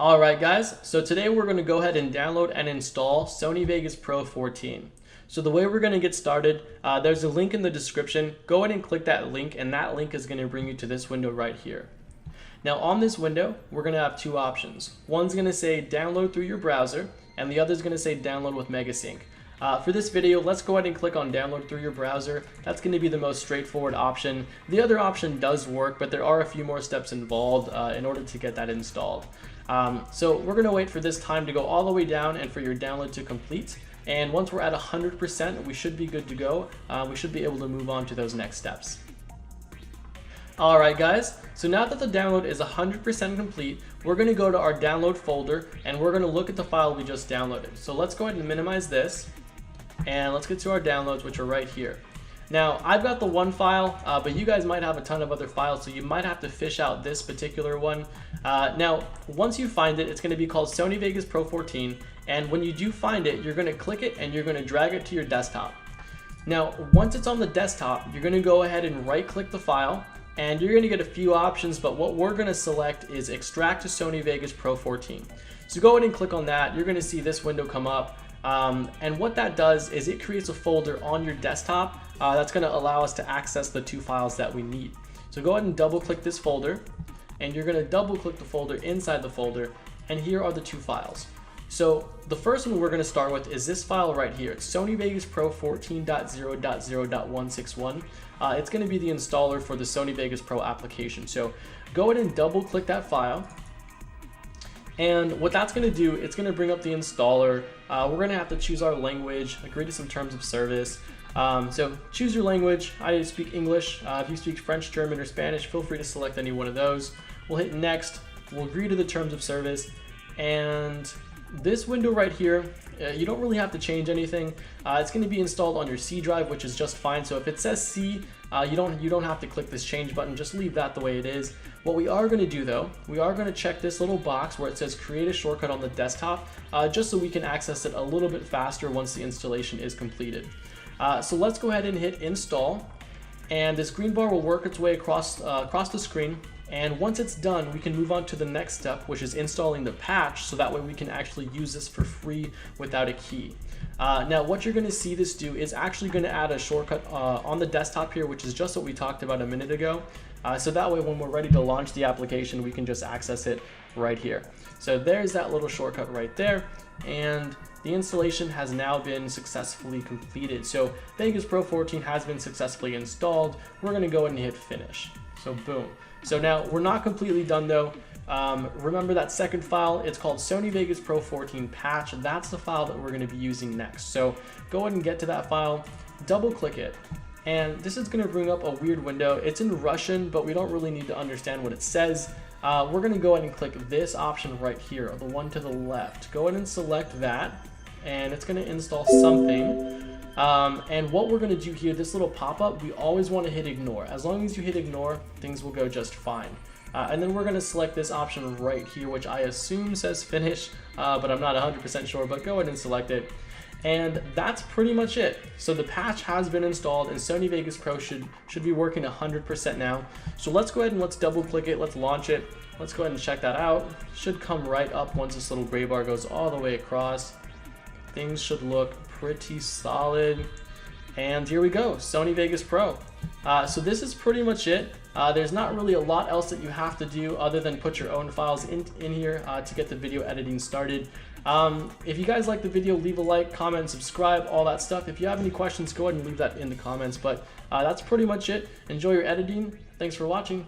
Alright guys, so today we're going to go ahead and download and install Sony Vegas Pro 14. So the way we're going to get started, there's a link in the description. Go ahead and click that link, and that link is going to bring you to this window right here. Now on this window, we're going to have two options. One's going to say download through your browser, and the other is going to say download with MegaSync. For this video, let's go ahead and click on download through your browser. That's going to be the most straightforward option. The other option does work, but there are a few more steps involved in order to get that installed. So we're going to wait for this time to go all the way down and for your download to complete. And once we're at 100%, we should be good to go. We should be able to move on to those next steps. Alright guys, so now that the download is 100% complete, we're going to go to our download folder and we're going to look at the file we just downloaded. So let's go ahead and minimize this and let's get to our downloads, which are right here. Now I've got the one file, but you guys might have a ton of other files, so you might have to fish out this particular one. Now once you find it, it's going to be called Sony Vegas Pro 14, and when you do find it, you're going to click it and you're going to drag it to your desktop. Now once it's on the desktop, you're going to go ahead and right click the file, and you're going to get a few options, but what we're going to select is extract to Sony Vegas Pro 14. So go ahead and click on that. You're going to see this window come up, and what that does is it creates a folder on your desktop that's going to allow us to access the two files that we need. So go ahead and double click this folder, and you're going to double click the folder inside the folder, and here are the two files. So the first one we're going to start with is this file right here. It's Sony Vegas Pro 14.0.0.161. It's going to be the installer for the Sony Vegas Pro application. So go ahead and double click that file. And what that's going to do, it's going to bring up the installer. We're going to have to choose our language, agree to some terms of service. So choose your language. I speak English. If you speak French, German, or Spanish, feel free to select any one of those. We'll hit next. We'll agree to the terms of service. And this window right here, you don't really have to change anything. It's going to be installed on your C drive, which is just fine. So if it says C, you don't have to click this change button. Just leave that the way it is. What we are going to do though, we are going to check this little box where it says create a shortcut on the desktop, just so we can access it a little bit faster once the installation is completed. So let's go ahead and hit install, and this green bar will work its way across the screen. And once it's done, we can move on to the next step, which is installing the patch, so that way we can actually use this for free without a key. Now what you're going to see this do is actually going to add a shortcut on the desktop here, which is just what we talked about a minute ago. So that way when we're ready to launch the application, we can just access it right here. So there's that little shortcut right there, and the installation has now been successfully completed. So Vegas Pro 14 has been successfully installed. We're going to go ahead and hit finish. So boom. So now we're not completely done though. Remember that second file, it's called Sony Vegas Pro 14 patch. That's the file that we're going to be using next. So go ahead and get to that file, double click it, and this is going to bring up a weird window. It's in Russian, but we don't really need to understand what it says. We're going to go ahead and click this option right here, the one to the left. Go ahead and select that, and it's going to install something. And what we're going to do here, this little pop-up, we always want to hit ignore. As long as you hit ignore, things will go just fine. And then we're going to select this option right here, which I assume says finish, but I'm not 100% sure, but go ahead and select it. And that's pretty much it. So the patch has been installed, and Sony Vegas Pro should be working 100% now. So let's go ahead and let's double click it. Let's launch it. Let's go ahead and check that out. Should come right up once this little gray bar goes all the way across. Things should look pretty solid, and here we go, Sony Vegas Pro. So this is pretty much it. There's not really a lot else that you have to do other than put your own files in here to get the video editing started. If you guys like the video, leave a like, comment, and subscribe, all that stuff. If you have any questions, go ahead and leave that in the comments, but that's pretty much it. Enjoy your editing. Thanks for watching.